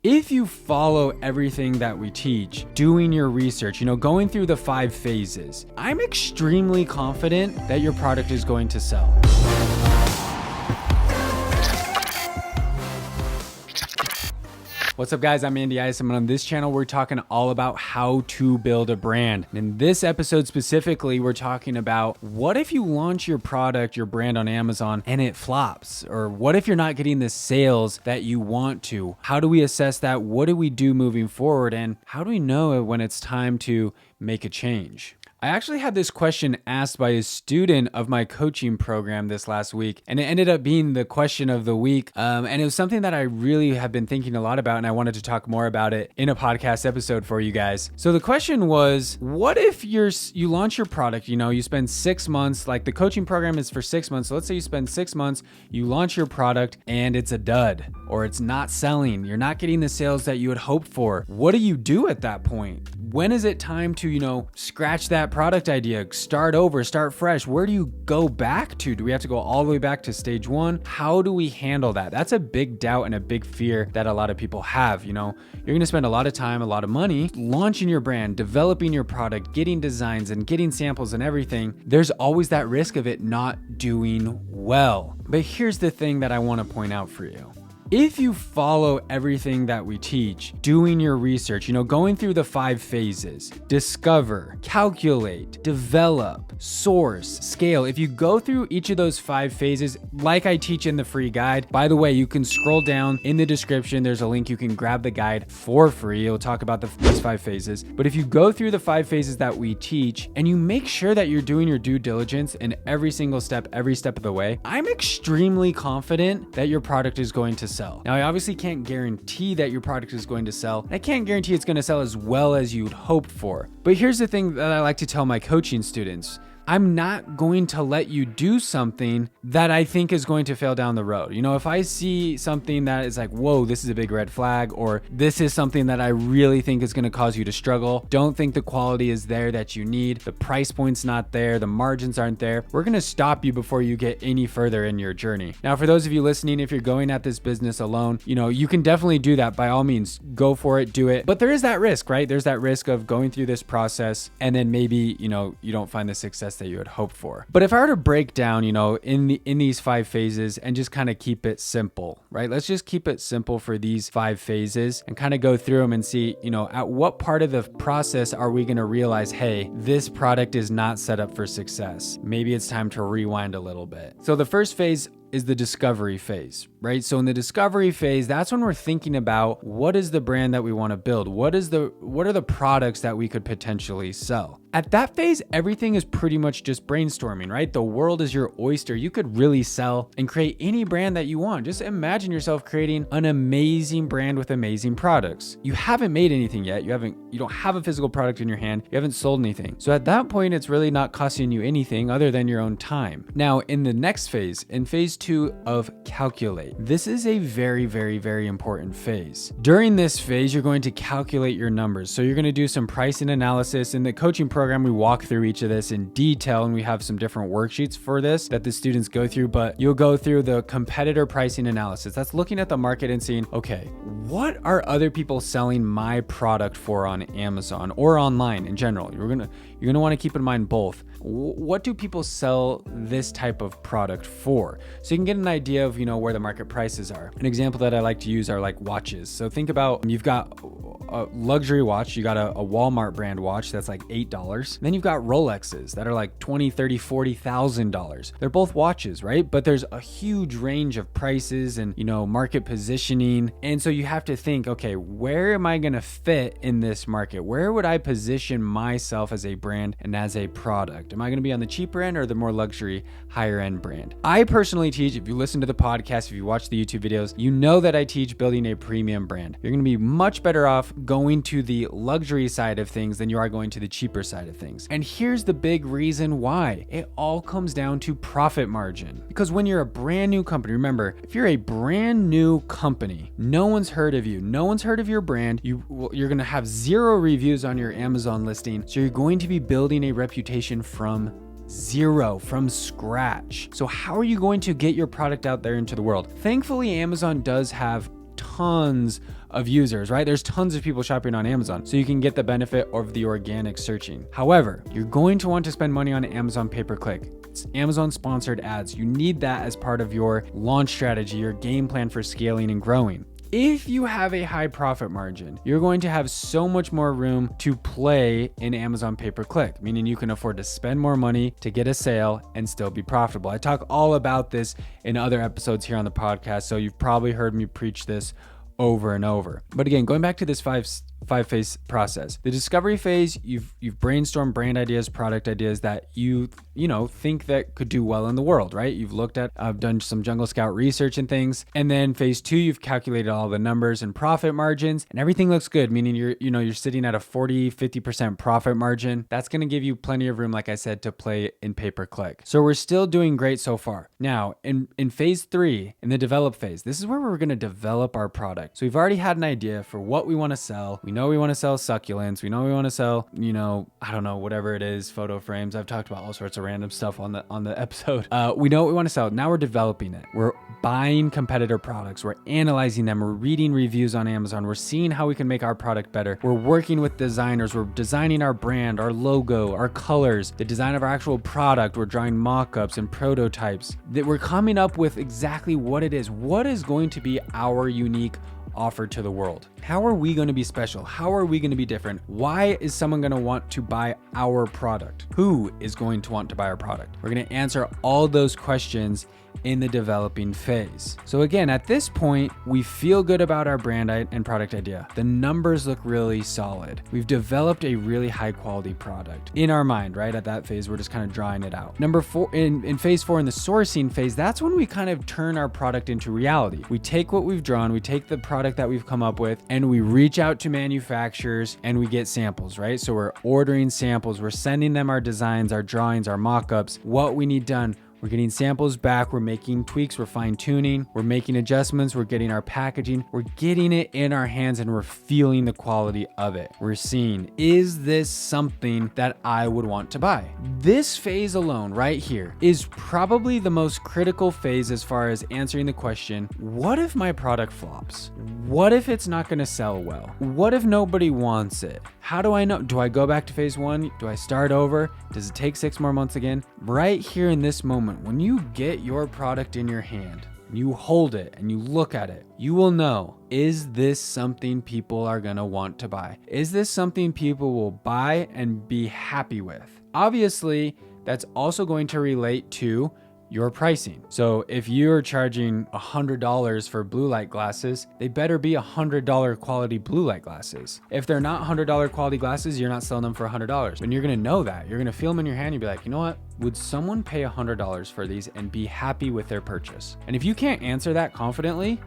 If you follow everything that we teach, doing your research, going through the 5 phases, I'm extremely confident that your product is going to sell. What's up guys, I'm Andy Isom, and on this channel we're talking all about how to build a brand. And in this episode specifically, we're talking about what if you launch your product, your brand on Amazon and it flops? Or what if you're not getting the sales that you want to? How do we assess that? What do we do moving forward? And how do we know when it's time to make a change? I actually had this question asked by a student of my coaching program this last week, and it ended up being the question of the week. And it was something that I really have been thinking a lot about, and I wanted to talk more about it in a podcast episode for you guys. So the question was, what if you launch your product, you spend 6 months, like the coaching program is for 6 months. So let's say you spend 6 months, you launch your product and it's a dud, or it's not selling. You're not getting the sales that you had hoped for. What do you do at that point? When is it time to, scratch that product idea, start over, start fresh? Where do you go back to? Do we have to go all the way back to stage 1? How do we handle that? That's a big doubt and a big fear that a lot of people have. You're going to spend a lot of time, a lot of money launching your brand, developing your product, getting designs and getting samples and everything. There's always that risk of it not doing well. But here's the thing that I want to point out for you. If you follow everything that we teach, doing your research, going through the 5 phases, discover, calculate, develop, source, scale. If you go through each of those 5 phases, like I teach in the free guide, by the way, you can scroll down in the description. There's a link. You can grab the guide for free. It'll talk about these 5 phases. But if you go through the 5 phases that we teach and you make sure that you're doing your due diligence in every single step, every step of the way, I'm extremely confident that your product is going to sell. Now, I obviously can't guarantee that your product is going to sell. I can't guarantee it's going to sell as well as you'd hope for. But here's the thing that I like to tell my coaching students. I'm not going to let you do something that I think is going to fail down the road. If I see something that is like, whoa, this is a big red flag, or this is something that I really think is going to cause you to struggle, don't think the quality is there that you need, the price point's not there, the margins aren't there, we're going to stop you before you get any further in your journey. Now, for those of you listening, if you're going at this business alone, you can definitely do that. By all means, go for it, do it. But there is that risk, right? There's that risk of going through this process and then maybe, you don't find the success that you had hoped for. But if I were to break down, in these 5 phases and just kind of keep it simple, right? Let's just keep it simple for these 5 phases and kind of go through them and see, at what part of the process are we going to realize, hey, this product is not set up for success. Maybe it's time to rewind a little bit. So the first phase is the discovery phase, right? So in the discovery phase, that's when we're thinking about what is the brand that we want to build? What are the products that we could potentially sell? At that phase, everything is pretty much just brainstorming, right? The world is your oyster. You could really sell and create any brand that you want. Just imagine yourself creating an amazing brand with amazing products. You haven't made anything yet. You don't have a physical product in your hand. You haven't sold anything. So at that point, it's really not costing you anything other than your own time. Now, in the next phase, in phase 2 of calculate, this is a very, very, very important phase. During this phase, you're going to calculate your numbers. So you're going to do some pricing analysis. In the coaching program, we walk through each of this in detail, and we have some different worksheets for this that the students go through, but you'll go through the competitor pricing analysis. That's looking at the market and seeing, okay, what are other people selling my product for on Amazon or online in general? You're going to want to keep in mind both. What do people sell this type of product for? So you can get an idea of, where the market prices are. An example that I like to use are like watches. So think about, you've got a luxury watch, you got a Walmart brand watch that's like $8. Then you've got Rolexes that are like $20, $30, $40,000. They're both watches, right? But there's a huge range of prices and, market positioning. And so you have to think, okay, where am I going to fit in this market? Where would I position myself as a brand and as a product? Am I going to be on the cheaper end or the more luxury, higher end brand? I personally teach, if you listen to the podcast, if you watch the YouTube videos, you know that I teach building a premium brand. You're going to be much better off going to the luxury side of things than you are going to the cheaper side of things. And here's the big reason why. It all comes down to profit margin. Because when you're a brand new company, remember, if you're a brand new company, no one's heard of you, no one's heard of your brand, you're going to have 0 reviews on your Amazon listing. So you're going to be building a reputation from zero, from scratch. So how are you going to get your product out there into the world? Thankfully, Amazon does have tons of users, right? There's tons of people shopping on Amazon, so you can get the benefit of the organic searching. However, you're going to want to spend money on Amazon pay-per-click. It's Amazon sponsored ads. You need that as part of your launch strategy, your game plan for scaling and growing. If you have a high profit margin, you're going to have so much more room to play in Amazon pay-per-click, meaning you can afford to spend more money to get a sale and still be profitable. I talk all about this in other episodes here on the podcast, so you've probably heard me preach this over and over. But again, going back to this five-phase process, the discovery phase, you've brainstormed brand ideas, product ideas that you think that could do well in the world, right? You've looked at, done some Jungle Scout research and things. And then phase 2, you've calculated all the numbers and profit margins, and everything looks good, meaning you're sitting at a 40-50% profit margin. That's going to give you plenty of room, like I said, to play in pay-per-click. So we're still doing great so far. Now, in phase 3, in the develop phase, this is where we're going to develop our product. So we've already had an idea for what we want to sell. We know we want to sell succulents. We know we want to sell, I don't know, whatever it is, photo frames. I've talked about all sorts of random stuff on the episode. We know what we want to sell. Now we're developing it. We're buying competitor products. We're analyzing them. We're reading reviews on Amazon. We're seeing how we can make our product better. We're working with designers. We're designing our brand, our logo, our colors, the design of our actual product. We're drawing mock-ups and prototypes. That we're coming up with exactly what it is. What is going to be our unique offer to the world? How are we going to be special? How are we going to be different? Why is someone going to want to buy our product? Who is going to want to buy our product? We're going to answer all those questions in the developing phase. So again, at this point, we feel good about our brand and product idea. The numbers look really solid. We've developed a really high quality product in our mind, right? At that phase, we're just kind of drawing it out. Number 4, in phase 4, in the sourcing phase, that's when we kind of turn our product into reality. We take what we've drawn, we take the product that we've come up with, and we reach out to manufacturers and we get samples, right? So we're ordering samples, we're sending them our designs, our drawings, our mock-ups, what we need done. We're getting samples back, we're making tweaks, we're fine-tuning, we're making adjustments, we're getting our packaging, we're getting it in our hands, and we're feeling the quality of it. We're seeing, is this something that I would want to buy? This phase alone right here is probably the most critical phase as far as answering the question, what if my product flops? What if it's not going to sell well? What if nobody wants it? How do I know? Do I go back to phase 1? Do I start over? Does it take 6 more months again? Right here in this moment, when you get your product in your hand, you hold it and you look at it, you will know, is this something people are going to want to buy? Is this something people will buy and be happy with? Obviously, that's also going to relate to your pricing. So if you're charging $100 for blue light glasses, they better be $100 quality blue light glasses. If they're not $100 quality glasses, you're not selling them for $100. And you're going to know that. You're going to feel them in your hand. You'll be like, you know what? Would someone pay $100 for these and be happy with their purchase? And if you can't answer that confidently,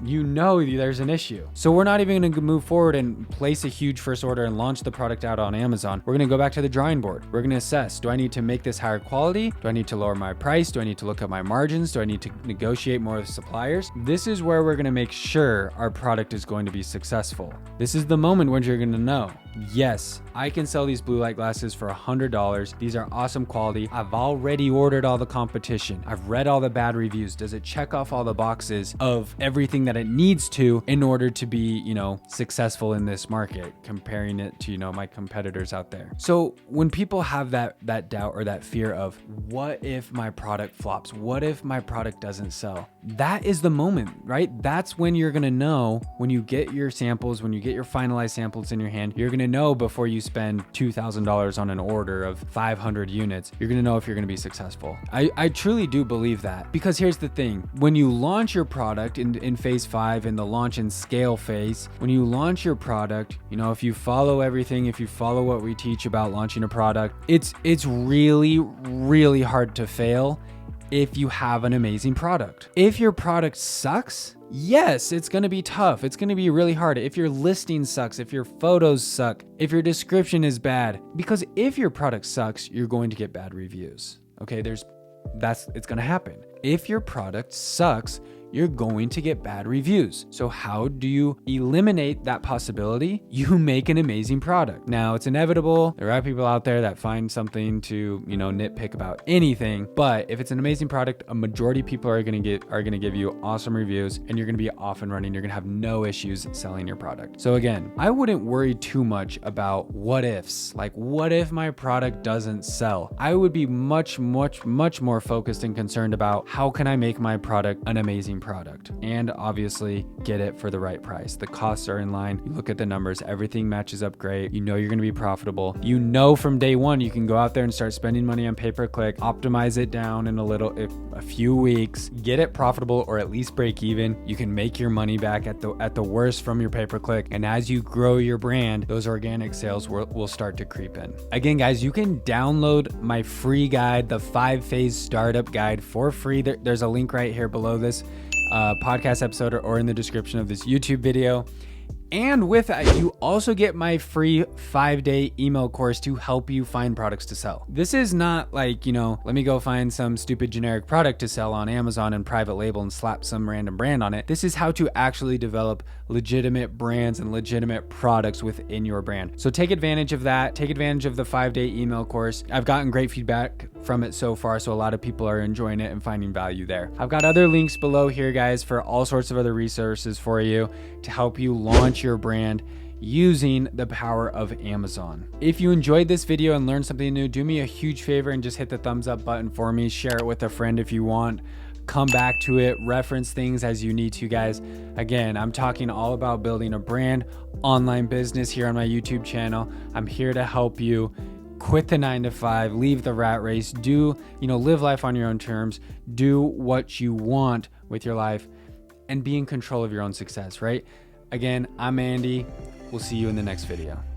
you know there's an issue. So we're not even going to move forward and place a huge first order and launch the product out on Amazon. We're going to go back to the drawing board. We're going to assess, do I need to make this higher quality? Do I need to lower my price? Do I need to look at my margins? Do I need to negotiate more with suppliers? This is where we're going to make sure our product is going to be successful. This is the moment when you're going to know, yes, I can sell these blue light glasses for $100. These are awesome quality. I've already ordered all the competition. I've read all the bad reviews. Does it check off all the boxes of everything that it needs to in order to be, successful in this market, comparing it to, my competitors out there? So when people have that doubt or that fear of, what if my product flops? What if my product doesn't sell? That is the moment, right? That's when you're going to know, when you get your samples, when you get your finalized samples in your hand, you're going to know before you spend $2,000 on an order of 500 units, you're going to know if you're going to be successful. I truly do believe that, because here's the thing. When you launch your product in phase 5, in the launch and scale phase, when you launch your product, if you follow everything, if you follow what we teach about launching a product, it's really, really hard to fail if you have an amazing product. If your product sucks, yes, it's going to be tough. It's going to be really hard. If your listing sucks, if your photos suck, if your description is bad, because if your product sucks, you're going to get bad reviews. Okay, it's going to happen. If your product sucks, you're going to get bad reviews. So how do you eliminate that possibility? You make an amazing product. Now, it's inevitable. There are people out there that find something to, nitpick about anything, but if it's an amazing product, a majority of people are going to give you awesome reviews, and you're going to be off and running. You're going to have no issues selling your product. So again, I wouldn't worry too much about what ifs. Like, what if my product doesn't sell? I would be much more focused and concerned about how can I make my product an amazing product, and obviously get it for the right price. The costs are in line. You look at the numbers, everything matches up great. You know you're going to be profitable. You know from day one you can go out there and start spending money on pay-per-click, optimize it down in a few weeks, get it profitable or at least break even. You can make your money back at the worst from your pay-per-click, and as you grow your brand, those organic sales will start to creep in. Again, guys, you can download my free guide, the 5-phase startup guide, for free. There's a link right here below this podcast episode or in the description of this YouTube video. And with that, you also get my free 5-day email course to help you find products to sell. This is not like, let me go find some stupid generic product to sell on Amazon and private label and slap some random brand on it. This is how to actually develop legitimate brands and legitimate products within your brand. So take advantage of that. Take advantage of the 5-day email course. I've gotten great feedback from it so far, so a lot of people are enjoying it and finding value there. I've got other links below here, guys, for all sorts of other resources for you to help you launch your brand using the power of Amazon. If you enjoyed this video and learned something new, do me a huge favor and just hit the thumbs up button for me. Share it with a friend if you want. Come back to it, reference things as you need to, guys. Again, I'm talking all about building a brand, online business here on my YouTube channel. I'm here to help you quit the 9-to-5, leave the rat race, live life on your own terms, do what you want with your life, and be in control of your own success, right? Again, I'm Andy. We'll see you in the next video.